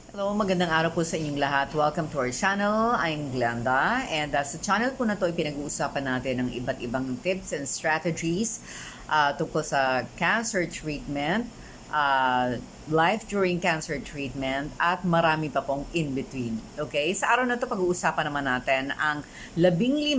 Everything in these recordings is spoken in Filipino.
Hello, magandang araw po sa inyong lahat. Welcome to our channel. I'm Glenda, and sa channel po na to, pinag-uusapan natin ng iba't ibang tips and strategies tungkol sa cancer treatment, life during cancer treatment, at marami pa pong in-between. Okay? Sa araw na to, pag-uusapan naman natin ang 15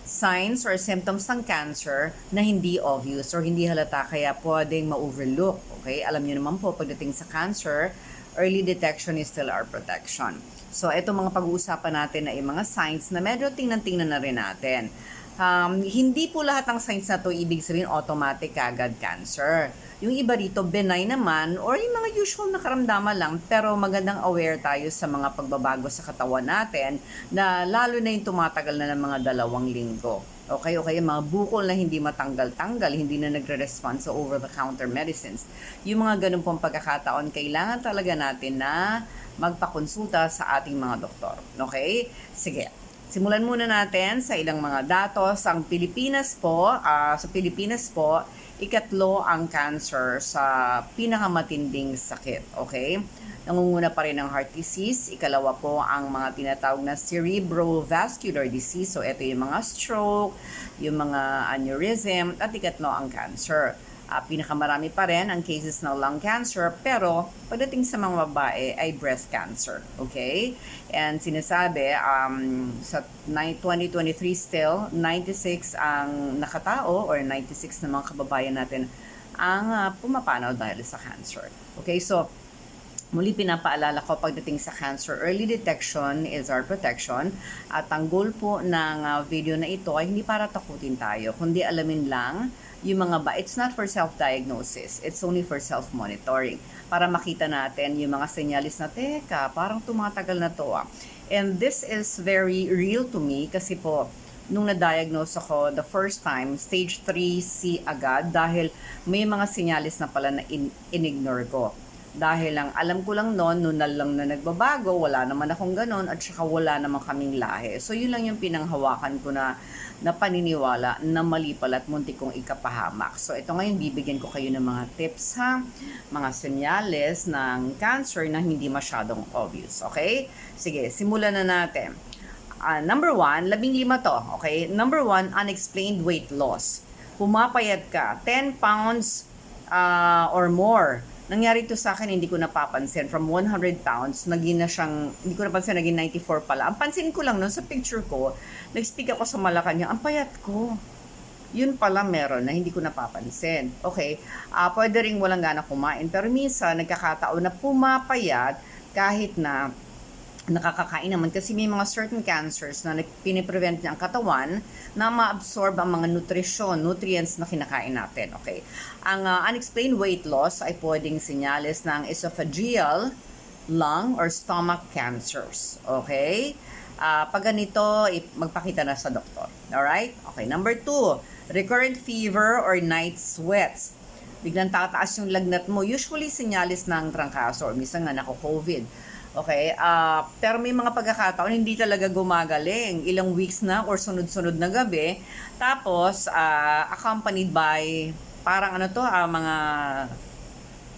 signs or symptoms ng cancer na hindi obvious or hindi halata kaya pwedeng ma-overlook. Okay? Alam niyo naman po, pagdating sa cancer, early detection is still our protection. So, ito mga pag-uusapan natin ay mga signs na medyo tingnan-tingnan na rin natin. Hindi po lahat ng signs na to ibig sabihin automatic agad cancer. Yung iba rito, benign naman or yung mga usual na karamdaman lang, pero magandang aware tayo sa mga pagbabago sa katawan natin na lalo na yung tumatagal na ng mga 2 linggo. Okay, yung mga bukol na hindi matanggal-tanggal, hindi na nagre-respond sa over-the-counter medicines. Yung mga ganun pong pagkakataon, kailangan talaga natin na magpakonsulta sa ating mga doktor. Okay? Sige. Simulan muna natin sa ilang mga datos. Sa Pilipinas po, ikatlo ang cancer sa pinakamatinding sakit. Okay? Nangunguna pa rin ang heart disease. Ikalawa po ang mga tinatawag na cerebrovascular disease. So, ito yung mga stroke, yung mga aneurysm, at ikatlo ang cancer. Pinakamarami pa rin ang cases ng lung cancer, pero pagdating sa mga babae ay breast cancer. Okay? And sinasabi, sa 2023 still, 96 ang nakatao or 96 na mga kababayan natin ang pumapanaw dahil sa cancer. Okay? So, muli pinapaalala ko pagdating sa cancer, early detection is our protection. At ang goal po ng video na ito ay hindi para takutin tayo, kundi alamin lang yung mga it's not for self-diagnosis, it's only for self-monitoring. Para makita natin yung mga senyalis na, teka, parang tumatagal na to . And this is very real to me kasi po, nung na-diagnose ako the first time, stage 3C agad dahil may mga senyalis na pala na in-ignore ko. Dahil lang, alam ko lang noon, nunal lang na nagbabago, wala naman akong ganon, at saka wala naman kaming lahi. So, yun lang yung pinanghawakan ko na paniniwala na mali pala at muntik kong ikapahamak. So, ito ngayon, bibigyan ko kayo ng mga tips ha, mga senyales ng cancer na hindi masyadong obvious. Okay? Sige, simulan na natin. Number 1, 15 to. Okay? Number 1, unexplained weight loss. Pumapayat ka, 10 pounds or more. Nangyari to sa akin, hindi ko napapansin. From 100 pounds, naging na siyang, hindi ko napansin, naging 94 pala. Ang pansin ko lang nun sa picture ko, nag-speak ako sa Malacanang, ang payat ko. Yun pala meron na hindi ko napapansin. Okay, pwede rin walang gana kumain. Pero minsan, nagkakataon na pumapayat kahit na nakakakain naman kasi may mga certain cancers na piniprevent niya ang katawan na ma-absorb ang mga nutrients na kinakain natin. Okay. Ang unexplained weight loss ay pwedeng senyales ng esophageal, lung, or stomach cancers. Okay. Pag ganito, magpakita na sa doktor. Alright? Okay. Number 2, recurrent fever or night sweats. Biglang tataas yung lagnat mo. Usually, senyales ng trangkaso or minsan nga nako-COVID. Okay, pero may mga pagkakataon hindi talaga gumagaling. Ilang weeks na or sunod-sunod na gabi. Tapos, accompanied by parang mga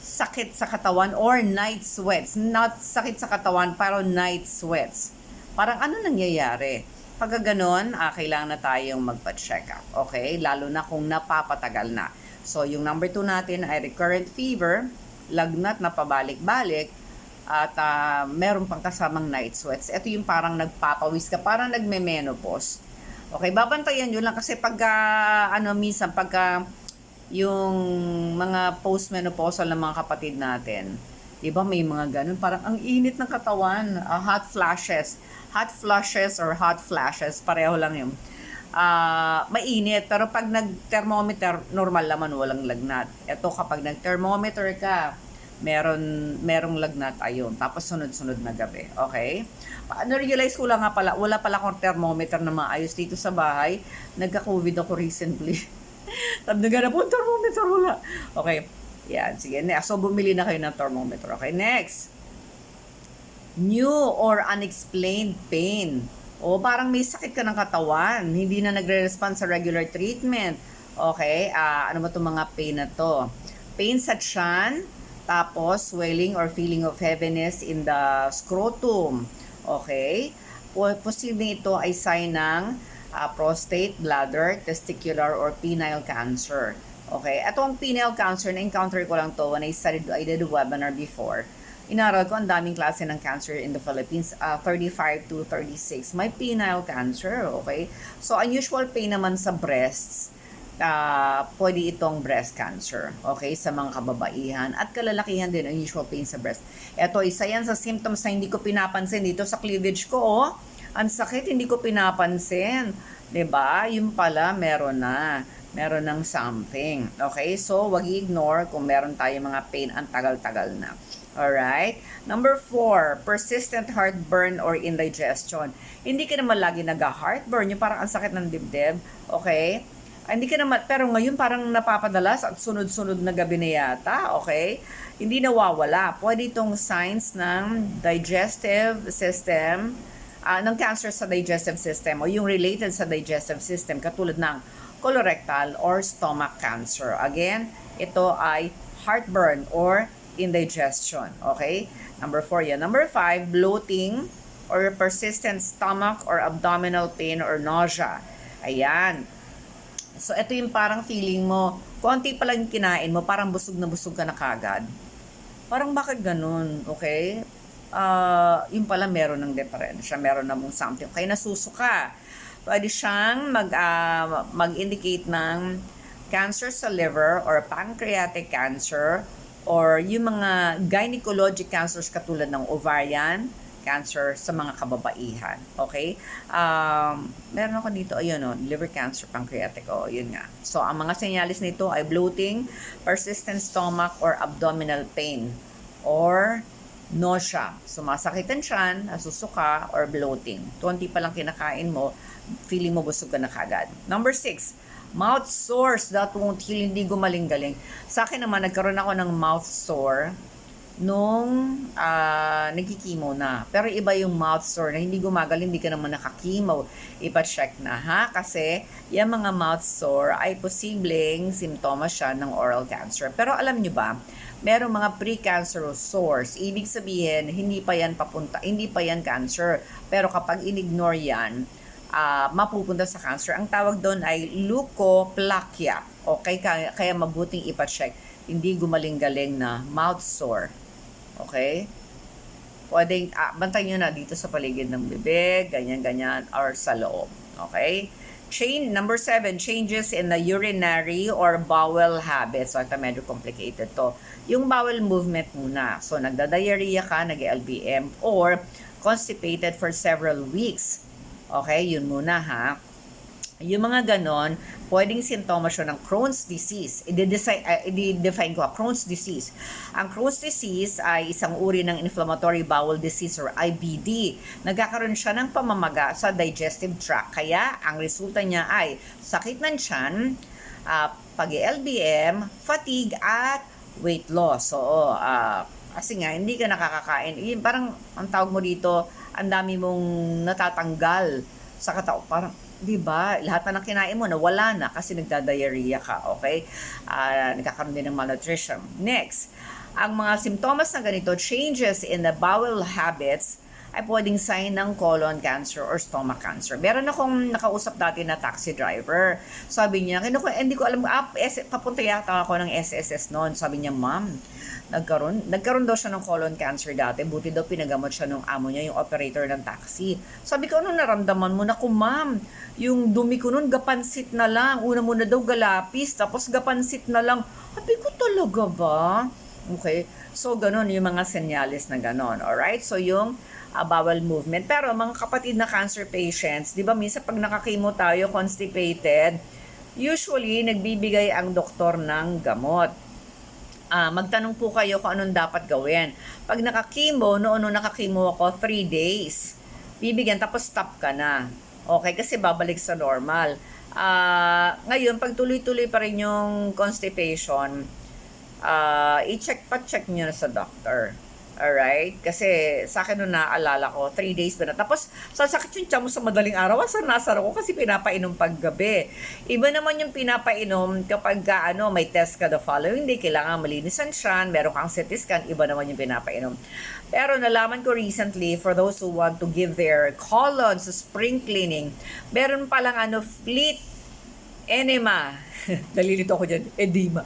sakit sa katawan or night sweats. Not sakit sa katawan, pero night sweats. Parang ano nangyayari? Pag ganon, kailangan na tayong magpa-check up. Okay, lalo na kung napapatagal na. So, yung number 2 natin ay recurrent fever, lagnat na pabalik-balik, at meron pang kasamang night sweats. Ito yung parang nagpapawis ka, parang nagme-menopause. Okay, babantayan yun lang kasi minsan pagka yung mga postmenopausal ng mga kapatid natin, diba may mga ganun, parang ang init ng katawan, hot flushes or hot flashes, pareho lang yun. Mainit, pero pag nag-thermometer, normal naman, walang lagnat. Ito kapag nag-thermometer ka, merong lagnat ayun. Tapos sunod-sunod na gabi. Okay? Na-realize ko lang nga pala, wala pala akong thermometer na maayos dito sa bahay. Nagka-COVID ako recently. Tabnaga na po ang thermometer, wala. Okay. Yan, sige. So, bumili na kayo ng thermometer. Okay, next. New or unexplained pain. O parang may sakit ka ng katawan. Hindi na nagre-respond sa regular treatment. Okay, ano ba itong mga pain na to? Pain sa tiyan, Tapos, swelling or feeling of heaviness in the scrotum. Okay? Posibleng ito ay sign ng prostate, bladder, testicular, or penile cancer. Okay? Ito ang penile cancer, na-encounter ko lang to when I did a webinar before. Inaral ko ang daming klase ng cancer in the Philippines, 35 to 36. May penile cancer, okay? So, unusual pain naman sa breasts, pwede itong breast cancer, okay, sa mga kababaihan. At kalalakihan din, unusual pain sa breast. Ito, isa yan sa symptoms na hindi ko pinapansin dito sa cleavage ko, oh. Ang sakit, hindi ko pinapansin. 'Di ba? Yung pala, meron na. Meron ng something. Okay? So, wag i-ignore kung meron tayo mga pain ang tagal-tagal na. Alright? Number 4, persistent heartburn or indigestion. Hindi ka naman lagi nag-heartburn, yung parang ang sakit ng dibdib. Okay? Hindi ka naman, pero ngayon parang napapadalas at sunod-sunod na gabi na yata. Okay? Hindi nawawala. Pwede itong signs ng digestive system, ng cancer sa digestive system o yung related sa digestive system katulad ng colorectal or stomach cancer. Again, ito ay heartburn or indigestion. Okay? Number 4 yan. Number 5, bloating or persistent stomach or abdominal pain or nausea. Ayan. So, ito yung parang feeling mo, konti pa lang kinain mo, parang busog na busog ka na kagad. Parang bakit ganun? Okay? Yung pala meron ng diferensya, meron namang something. Kaya nasusuka. Pwede siyang mag-indicate ng cancer sa liver or pancreatic cancer or yung mga gynecologic cancers katulad ng ovarian cancer sa mga kababaihan. Okay? Meron ako dito, ayun o, liver cancer, pancreatic, o, yun nga. So, ang mga senyalis nito ay bloating, persistent stomach or abdominal pain, or nausea. Sumasakitan tiyan, nasusuka, or bloating. 20 pa lang kinakain mo, feeling mo busog ka na kagad. Number 6, mouth sores that won't heal, hindi gumaling-galing. Sa akin naman, nagkaroon ako ng mouth sore nung nagkikimo na. Pero iba yung mouth sore na hindi gumagaling, hindi ka naman nakakimo. Ipa-check na, ha? Kasi yung mga mouth sore ay posibleng simptomas siya ng oral cancer. Pero alam nyo ba, merong mga precancerous sores. Ibig sabihin, hindi pa yan cancer. Pero kapag in-ignore yan, mapupunta sa cancer. Ang tawag doon ay leukoplakia. Okay, kaya mabuting ipa-check. Hindi gumaling-galing na mouth sore. Okay? Pwedeng, bantayan nyo na dito sa paligid ng bibig, ganyan-ganyan, or sa loob. Okay? Number 7, changes in the urinary or bowel habits. So, ito medyo complicated to. Yung bowel movement muna. So, nagda-diarrhea ka, nag-LBM, or constipated for several weeks. Okay, yun muna ha. Yung mga ganon, pwedeng sintomas siya ng Crohn's disease. I-define ko, Crohn's disease. Ang Crohn's disease ay isang uri ng inflammatory bowel disease or IBD. Nagkakaroon siya ng pamamaga sa digestive tract. Kaya, ang resulta niya ay sakit ng tiyan, pag-LBM, fatigue, at weight loss. So, kasi nga, hindi ka nakakakain. Yung parang, ang tawag mo dito, ang dami mong natatanggal sa katao. Parang, di ba? Lahat na ng kinain mo, nawala na kasi nagda-diarrhea ka, okay? Nagkakaroon din ng malnutrition. Next, ang mga simptomas ng ganito, changes in the bowel habits, ay pwedeng sign ng colon cancer or stomach cancer. Meron akong nakausap dati na taxi driver. Sabi niya, hindi ko alam, papunta yata ako ng SSS noon. Sabi niya, ma'am, nagkaroon daw siya ng colon cancer dati. Buti daw pinagamot siya ng amo niya, yung operator ng taxi. Sabi ko, ano naramdaman mo? Naku, ma'am, yung dumi ko nun, gapansit na lang. Una muna daw galapis, tapos gapansit na lang. Sabi ko, talaga ba? Okay. So, ganun yung mga senyalis na ganun. Alright? So, yung bowel movement. Pero, mga kapatid na cancer patients, di ba, minsan pag nakakimo tayo, constipated, usually, nagbibigay ang doktor ng gamot. Magtanong po kayo kung anong dapat gawin. Pag nakakimo, noon nakakimo ako 3 days. Bibigyan, tapos stop ka na. Okay, kasi babalik sa normal. Ngayon, pag tuloy-tuloy pa rin yung constipation, i-check nyo na sa doctor. Alright? Kasi sa akin nung naaalala ko, 3 days ba na. Tapos, sasakit yung tiyan mo sa madaling araw. Nasar ako kasi pinapainom paggabi. Iba naman yung pinapainom kapag may test ka the following day, kailangan malinis ang tiyan, meron kang CT scan, iba naman yung pinapainom. Pero nalaman ko recently, for those who want to give their colon sa spring cleaning, meron palang fleet enema. Nalilito ako dyan, edema.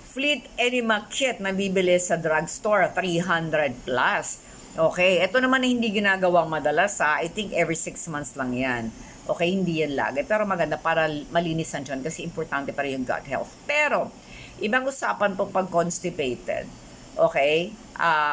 Fleet enema kit na bibili sa drugstore, 300 plus. Okay, ito naman na hindi ginagawang madalas I think every 6 months lang yan. Okay, hindi yan lagi. Pero maganda para malinis ang tiyan kasi importante para yung gut health. Pero, ibang usapan po pag constipated. Okay,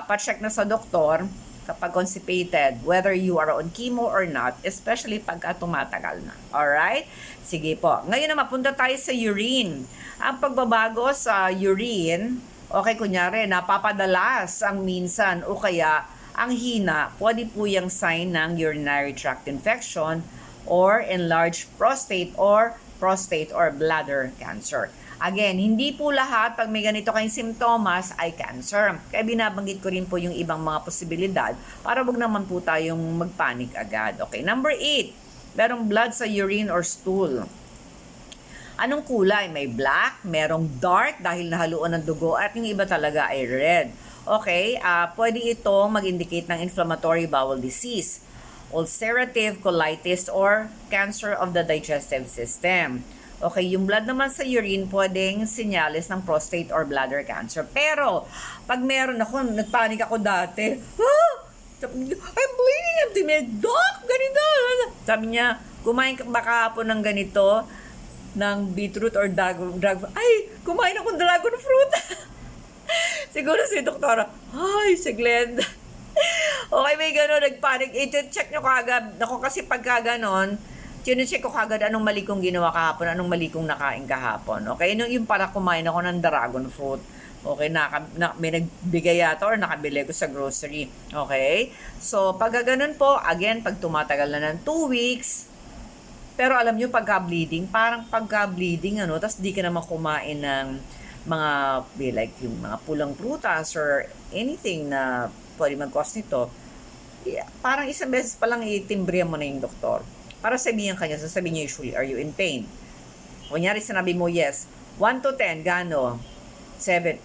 pa-check na sa doktor kapag constipated, whether you are on chemo or not, especially pagka tumatagal na. Alright? Sige po. Ngayon na mapunta tayo sa urine. Ang pagbabago sa urine, okay, kunyari, napapadalas ang minsan o kaya ang hina, pwede po yung sign ng urinary tract infection or enlarged prostate or bladder cancer. Again, hindi po lahat pag may ganito kayong simptomas ay cancer. Kaya binabanggit ko rin po yung ibang mga posibilidad para wag naman po tayong magpanik agad. Okay, number 8, merong blood sa urine or stool. Anong kulay? May black, merong dark dahil nahaluan ng dugo at yung iba talaga ay red. Okay, pwede itong mag-indicate ng inflammatory bowel disease, ulcerative colitis, or cancer of the digestive system. Okay, yung blood naman sa urine pwedeng senyales ng prostate or bladder cancer. Pero, pag meron ako, nagpanik ako dati, I'm bleeding, I'm timid, Doc, ganito. Sabi niya, kumain ka ba kahapon ng ganito, ng beetroot or dragon, kumain akong dragon fruit. Siguro si doktora, si Glenn. Okay, may gano'n, nagpanik. I-check nyo kagad. Ako kasi pagka gano'n, chinecheck ko kagad anong mali kong ginawa kahapon, anong mali kong nakain kahapon. Okay, yung para kumain ako ng dragon fruit. Okay, may nagbigay yata or nakabili ko sa grocery. Okay, so pag ganun po, again, pag tumatagal na ng 2 weeks, pero alam nyo, pagka-bleeding, parang pagka-bleeding, tapos di ka naman kumain ng mga, like yung mga pulang prutas or anything na pwede mag-cause nito, parang isang beses pa lang itimbrihan mo na yung doktor. Para sabihin kanya, sasabihin niya usually, are you in pain? Kunyari, sinabi mo, yes. 1 to 10, gano? 7.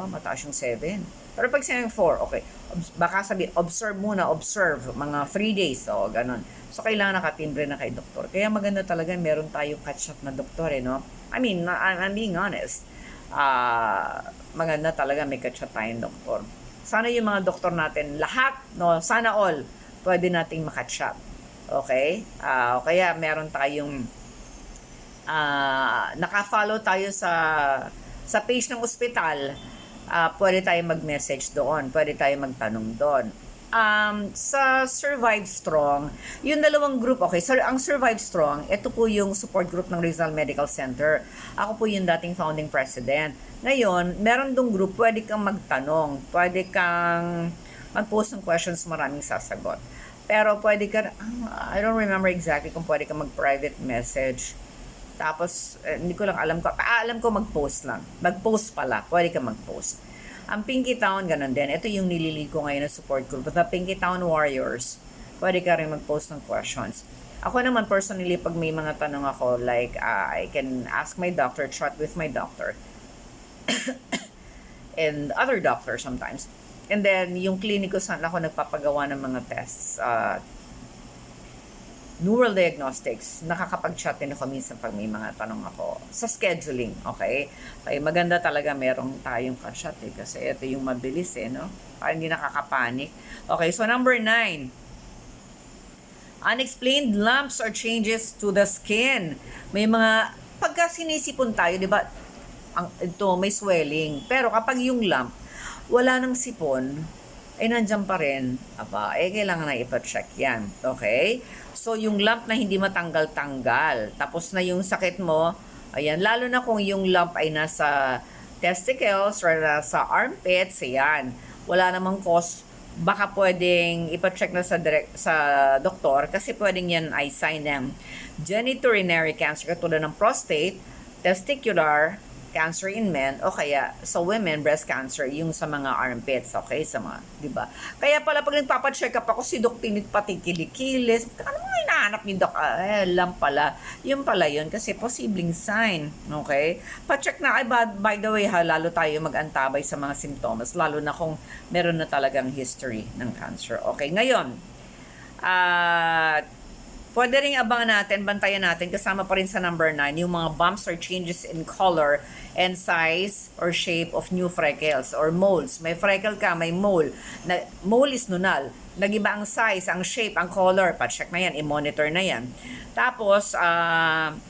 Mataas yung 7. Pero pag sinabi 4, okay. Baka sabihin, observe, mga 3 days. O, ganon. So, kailangan nakatimbre na kay doktor. Kaya maganda talaga, meron tayong catch-up na doktor, no? I mean, I'm being honest. Maganda talaga may catch-up tayong doktor. Sana yung mga doktor natin, lahat, no? Sana all, pwede nating makatch up. Okay? Kaya meron tayong naka-follow tayo sa page ng ospital, pwede tayo mag-message doon, pwede tayo magtanong doon. Sa Survive Strong, yung dalawang group, okay, so ang Survive Strong, ito po yung support group ng Rizal Medical Center. Ako po yung dating founding president. Ngayon, meron dong group, pwede kang magtanong, pwede kang mag-post ng questions, maraming sasagot. Pero pwede ka, I don't remember exactly kung pwede ka mag-private message. Tapos, hindi ko lang alam ko. Alam ko mag-post lang. Mag-post pala. Pwede ka mag-post. Ang Pinky Town, ganun din. Ito yung nililid ko ngayon na support group. The Pinky Town Warriors. Pwede ka rin mag-post ng questions. Ako naman, personally, pag may mga tanong ako, like, I can ask my doctor, chat with my doctor. And other doctors sometimes. And then, yung kliniko saan ako nagpapagawa ng mga tests, neural diagnostics, nakakapag-chat din ako minsan pag may mga tanong ako sa scheduling, okay? Kaya maganda talaga merong tayong ka-chat kasi ito yung mabilis no? Para hindi nakakapanik. Okay, so number 9. Unexplained lumps or changes to the skin. May mga, pagka sinisipon tayo, di ba, ito may swelling. Pero kapag yung lump, wala nang sipon, ay nandiyan pa rin, kailangan na ipa-check yan. Okay? So, yung lump na hindi matanggal-tanggal, tapos na yung sakit mo, ayan, lalo na kung yung lump ay nasa testicles or nasa armpits, ayan, wala namang cause, baka pwedeng ipa-check na sa doktor kasi pwedeng yan ay sign ng genitourinary cancer katulad ng prostate, testicular, cancer in men, o kaya sa women, breast cancer, yung sa mga armpits, okay? Sa mga, di ba? Kaya pala pag nagpapacheck up ako, si Doc Tinit pati kilikilis, ano mga hinahanap ni Doc? Lang pala. Yun pala yun, kasi posibleng sign, okay? Pa-check na, by the way ha, lalo tayo mag-antabay sa mga simptomas, lalo na kung meron na talagang history ng cancer. Okay, ngayon, pwede rin abangan natin, bantayan natin, kasama pa rin sa number 9, yung mga bumps or changes in color and size or shape of new freckles or moles. May freckle ka, may mole. Mole is nunal. Nag-iba ang size, ang shape, ang color. Pa-check na yan, i-monitor na yan. Tapos,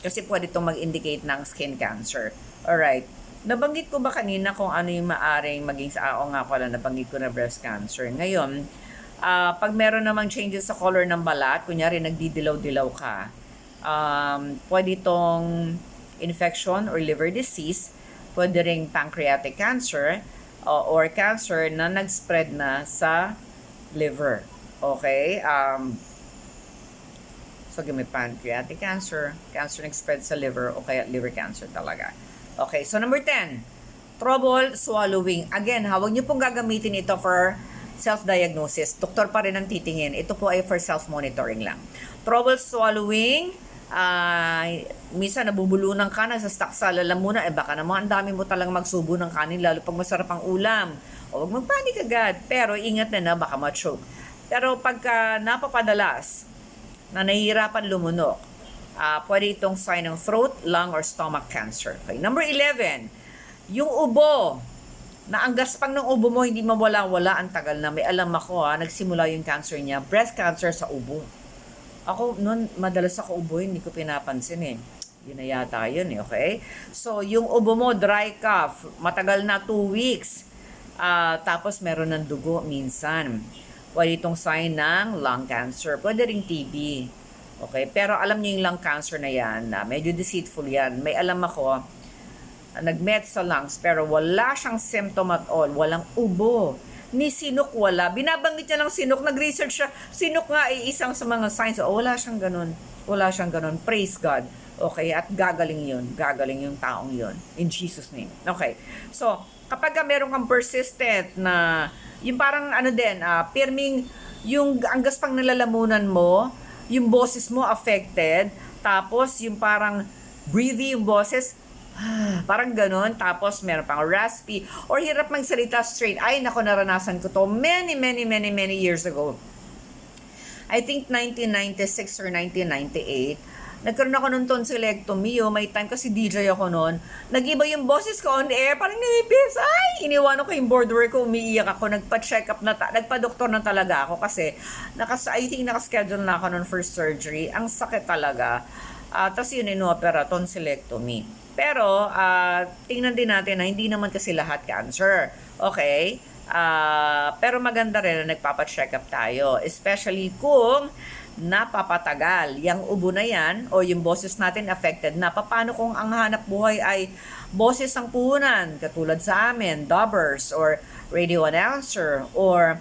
kasi pwede itong mag-indicate ng skin cancer. Alright. Nabanggit ko ba kanina kung ano yung maaring maging sa nga pala, nabanggit ko na breast cancer. Ngayon, pag meron namang changes sa color ng balat, kunyari nagdidilaw-dilaw ka, pwede itong infection or liver disease, pwede ring pancreatic cancer, or cancer na nag-spread na sa liver. Okay? So, may pancreatic cancer, cancer nag-spread sa liver, o kaya liver cancer talaga. Okay, so number 10, trouble swallowing. Again, huwag niyo pong gagamitin ito for self-diagnosis. Doktor pa rin ang titingin. Ito po ay for self-monitoring lang. Trouble swallowing, minsan nabubulunan ka, nagsastak sa lalamunan, baka naman ang dami mo talagang magsubo ng kanin, lalo pag masarap ang ulam. O huwag magpanik agad, pero ingat na baka ma-choke. Pero pagka napapadalas, na nahihirapan lumunok, pwede itong sign ng throat, lung, or stomach cancer. Okay. Number 11, yung ubo, na ang gaspang ng ubo mo hindi mawala-wala, ang tagal na. May alam ako nagsimula yung cancer niya, breast cancer sa ubo. Ako noon madalas ako ubo, hindi ko pinapansin Yun na yata yun okay? So yung ubo mo, dry cough, matagal na 2 weeks. Tapos meron ng dugo minsan. Pwede itong sign ng lung cancer, pwede ring TB. Okay? Pero alam niyo yung lung cancer na yan, medyo deceitful yan. May alam ako, nag-met sa lungs pero wala siyang symptom at all, walang ubo, ni sinok wala. Binabanggit niya ng sinok, nag-research siya, sinok nga ay isang sa mga signs. Wala siyang ganun, praise God. Okay, at gagaling yung taong yun, in Jesus name. Okay, so kapag meron kang persistent na, yung parang pirming, yung ang gaspang nalalamunan mo, yung boses mo affected, tapos yung parang breathy yung boses, parang ganon, tapos meron pang raspy, or hirap magsalita straight. Ay, nako, naranasan ko to many years ago. I think 1996 or 1998, nagkaroon ako ng tonsillectomy. May time kasi DJ ako noon. Nag-iba yung boses ko on air, parang nilipis. Ay, iniwan ko yung board work ko, umiiyak ako. Nagpa-check up na, nagpa-doktor na talaga ako kasi I think nakaschedule na ako noon for surgery. Ang sakit talaga. Tapos yun, inopera, tonsillectomy. Pero, tingnan din natin na hindi naman kasi lahat cancer. Okay? Pero maganda rin na nagpapacheck up tayo. Especially kung napapatagal. Yung ubo na yan, o yung boses natin affected na. Paano kung ang hanap buhay ay boses ng puhunan, katulad sa amin, dubbers, or radio announcer, or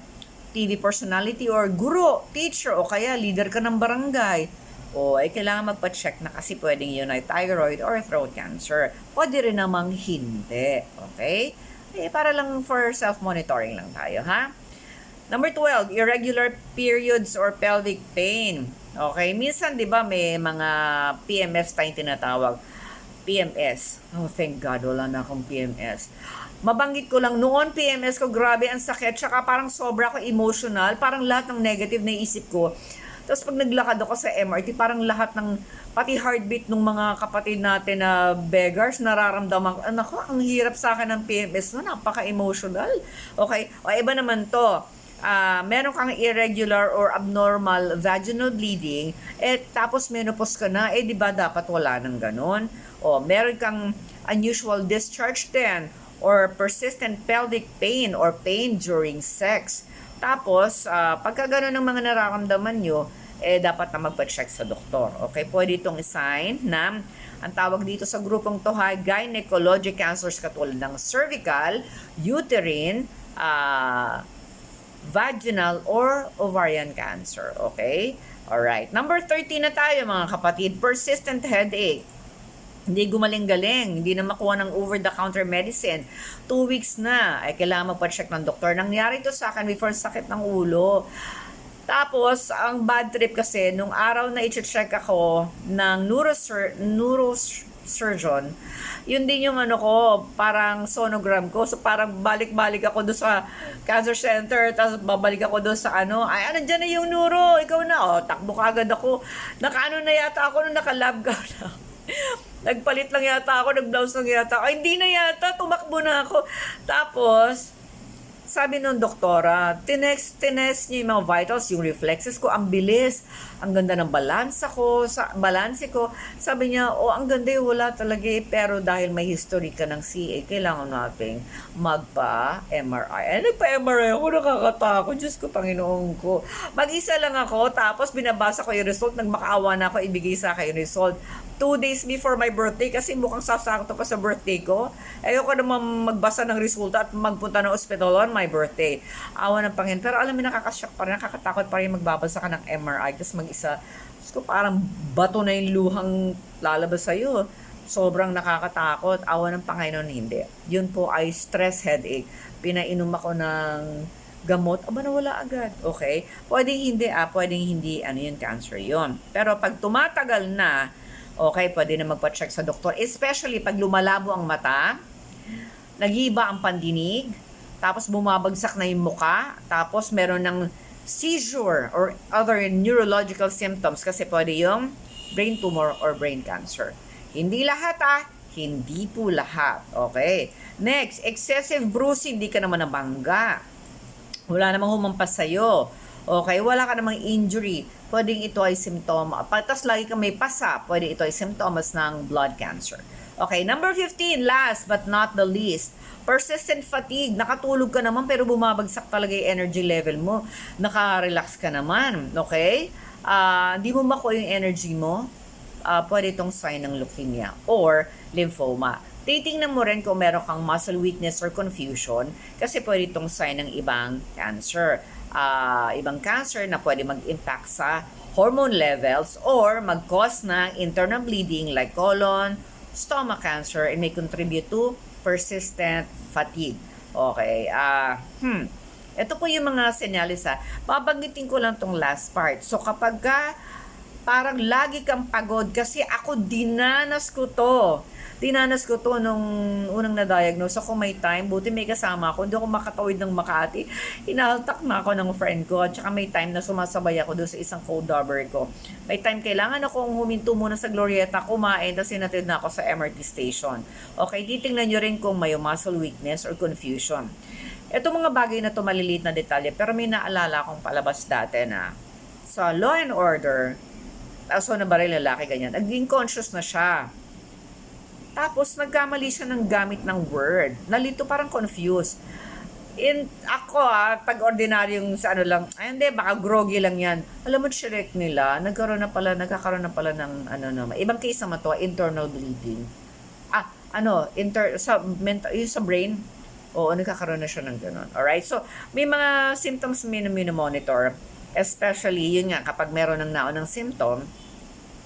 TV personality, or guro, teacher, o kaya leader ka ng barangay. O ay kailangan magpa-check na kasi pwedeng yun ay thyroid or throat cancer. Pwede rin namang hindi. Okay? Para lang for self-monitoring lang tayo, ha? Number 12, irregular periods or pelvic pain. Okay? Minsan, di ba, may mga PMS tayong tinatawag. PMS. Oh, thank God, wala na akong PMS. Mabanggit ko lang, noon PMS ko, grabe ang sakit. Tsaka parang sobra ako emotional. Parang lahat ng negative na isip ko. Tapos pag naglakad ako sa MRT, parang lahat ng, pati heartbeat ng mga kapatid natin na beggars, nararamdaman ko, anak ko, ang hirap sa akin ng PMS, no? Napaka-emotional. Okay? O iba naman to, meron kang irregular or abnormal vaginal bleeding, tapos menopause ka na, di ba dapat wala nang ganon? O meron kang unusual discharge then, or persistent pelvic pain or pain during sex. Tapos, pagka gano'n ng mga nararamdaman nyo, dapat na magpa-check sa doktor. Okay? Pwede itong sign na, ang tawag dito sa grupong to, gynecologic cancers katulad ng cervical, uterine, vaginal, or ovarian cancer. Okay? Alright. Number 13 na tayo, mga kapatid. Persistent headache. Hindi gumaling-galing, hindi na makuha ng over-the-counter medicine. 2 weeks na, ay kailangan magpa-check ng doktor. Nangyari to sa akin before sakit ng ulo. Tapos, ang bad trip kasi, nung araw na i-check ako ng neurosurgeon, yun din yung ano ko, parang sonogram ko. So, parang balik-balik ako doon sa cancer center, tapos babalik ako doon sa ano, ay, nandyan na yung neuro, ikaw na, takbo kagad ako. Nakaano na yata ako nung naka-lab gown na. Nagpalit lang yata ako, nag-blouse lang yata ako. Ay, hindi na yata, tumakbo na ako. Tapos, sabi nung doktora, tines niya yung mga vitals, yung reflexes ko, ang bilis. Ang ganda ng balanse ko. Sabi niya, ang ganda wala talaga pero dahil may history ka ng CA, kailangan nating magpa-MRI. Nagpa-MRI ako, nakakatakot. Diyos ko, Panginoon ko. Mag-isa lang ako, tapos binabasa ko yung result, nagmakaawa na ako, ibigay sa akin yung result. 2 days before my birthday kasi mukhang sasakto pa sa birthday ko. Ayoko naman magbasa ng resulta at magpunta ng ospital on my birthday. Awa ng Panginoon. Pero alam mo, nakakashock pa rin, nakakatakot pa rin magbabasa ka ng MRI tapos mag-isa. So, parang bato na yung luhang lalabas sa'yo. Sobrang nakakatakot. Awa ng Panginoon, hindi. Yun po ay stress headache. Pinainom ako ng gamot, nawala agad. Okay? Pwedeng hindi, yun, cancer yun. Pero pag tumatagal na, okay, pwede na magpa-check sa doktor. Especially pag lumalabo ang mata, nag-iiba ang pandinig, tapos bumabagsak na yung muka, tapos meron ng seizure or other neurological symptoms kasi pwede yung brain tumor or brain cancer. Hindi lahat hindi po lahat. Okay. Next, excessive bruising, hindi ka naman nabangga. Wala namang humampas sa'yo. Okay, wala ka namang injury. Pwedeng ito ay simptoma. Tapos lagi kang may pasa, pwede ito ay simptomas ng blood cancer. Okay, number 15, last but not the least, persistent fatigue. Nakatulog ka naman pero bumabagsak talaga yung energy level mo. Naka-relax ka naman. Okay? Di mo makuha yung energy mo. Pwede itong sign ng leukemia or lymphoma. Titingnan mo rin kung meron kang muscle weakness or confusion kasi pwede itong sign ng ibang cancer. Ibang cancer na pwede mag-impact sa hormone levels or mag-cause ng internal bleeding like colon, stomach cancer, and may contribute to persistent fatigue. Okay. Ito po yung mga senyales Babanggitin ko lang tong last part. So kapag parang lagi kang pagod kasi ako dinanas ko to nung unang na-diagnose ako. May time, buti may kasama ako, hindi ako makatawid ng Makati, hinahaltak na ako ng friend ko, at saka may time na sumasabay ako doon sa isang co-dobber ko. May time kailangan akong huminto muna sa Glorieta, kumain, tapos sinatid na ako sa MRT station. Okay, titingnan nyo rin kung may muscle weakness or confusion. Ito mga bagay na to maliliit na detalye, pero may naalala akong palabas dati na sa Law and Order, aso na baril lalaki ganyan, naging conscious na siya. Tapos, nagkamali siya ng gamit ng word. Nalito, parang confused. Ako pag ordinaryong sa hindi, baka groggy lang yan. Alam mo, Shrek nila, nagkakaroon na pala ng, ibang case naman to, internal bleeding. Sa brain, nagkakaroon na siya ng ganun. Alright? So, may mga symptoms monitor, especially, yun nga, kapag meron ng naunang symptom,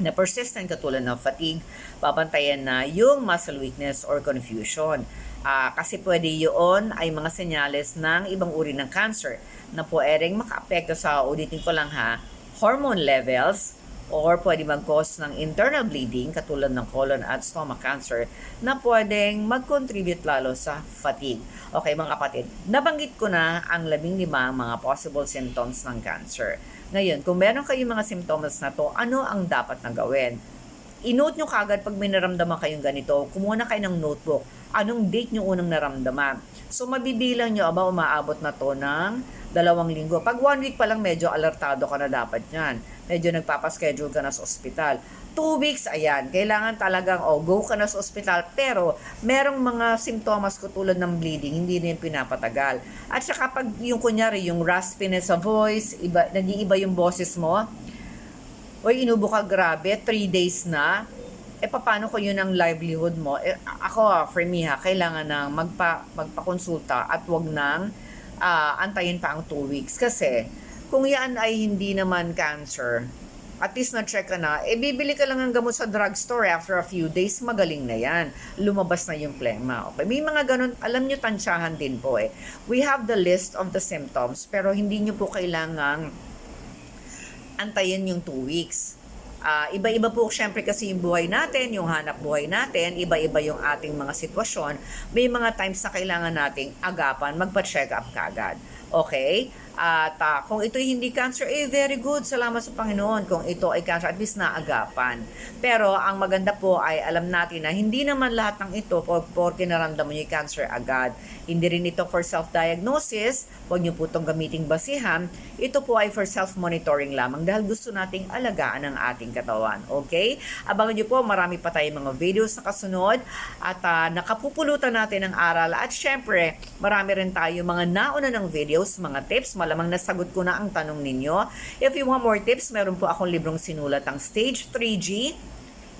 na persistent katulad ng fatigue, babantayan na yung muscle weakness or confusion. Kasi pwede yun ay mga senyales ng ibang uri ng cancer na pwedeng maka-apekto sa, ulitin ko lang hormone levels or pwede mag-cause ng internal bleeding katulad ng colon at stomach cancer na pwedeng mag-contribute lalo sa fatigue. Okay mga kapatid, nabanggit ko na ang 15 mga possible symptoms ng cancer. Ngayon, kung meron kayong mga symptoms na to, ano ang dapat na gawin? I-note nyo kagad pag may naramdaman kayong ganito, kumuha na kayo ng notebook. Anong date nyo unang naramdaman? So, mabibilang nyo, umaabot na to ng 2 linggo. Pag 1 week pa lang, medyo alertado ka na dapat yan. Medyo nagpapaschedule ka na sa ospital. 2 weeks, ayan, kailangan talagang, go ka na sa ospital. Pero, merong mga simptomas tulad ng bleeding, hindi na yung pinapatagal. At saka pag yung kunyari, yung raspiness sa voice, nag-iiba yung boses mo, inubo ka grabe, 3 days na, paano ko yun ang livelihood mo? Ako, for me kailangan na magpakonsulta at wag nang antayin pa ang 2 weeks. Kasi, kung yan ay hindi naman cancer, at least na-check ka na, bibili ka lang ng gamot sa drugstore, after a few days, magaling na yan. Lumabas na yung plema. Okay? May mga ganun, alam nyo, tansyahan din po We have the list of the symptoms, pero hindi nyo po kailangang antayin yung 2 weeks. Iba-iba po syempre kasi yung buhay natin, yung hanap buhay natin, iba-iba yung ating mga sitwasyon. May mga times na kailangan nating agapan, magpa-check up kaagad. Okay? At kung ito'y hindi cancer, very good. Salamat sa Panginoon. Kung ito ay cancer, at least naagapan. Pero ang maganda po ay alam natin na hindi naman lahat ng ito porke naramdaman nyo yung cancer agad. Hindi rin ito for self-diagnosis. Huwag nyo po itong gamiting basihan. Ito po ay for self-monitoring lamang dahil gusto nating alagaan ang ating katawan. Okay? Abangan nyo po, marami pa tayong mga videos na kasunod at nakapupulutan natin ang aral. At syempre, marami rin tayo mga nauna ng videos, mga tips. Malamang nasagot ko na ang tanong ninyo. If you want more tips, meron po akong librong sinulat ang Stage 3G.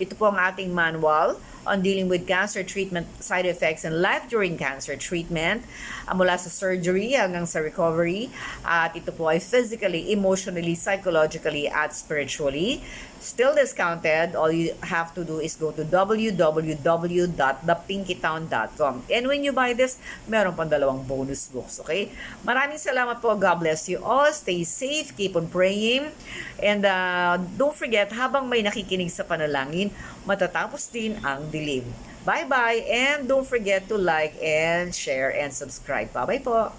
Ito po ang ating manual on dealing with cancer treatment, side effects, and life during cancer treatment. Mula sa surgery hanggang sa recovery. At ito po ay physically, emotionally, psychologically, at spiritually. Still discounted. All you have to do is go to www.thepinkytown.com. And when you buy this, meron pang 2 bonus books. Okay? Maraming salamat po. God bless you all. Stay safe. Keep on praying. And don't forget, habang may nakikinig sa panalangin, matatapos din ang dilim. Bye-bye. And don't forget to like and share and subscribe. Bye-bye po.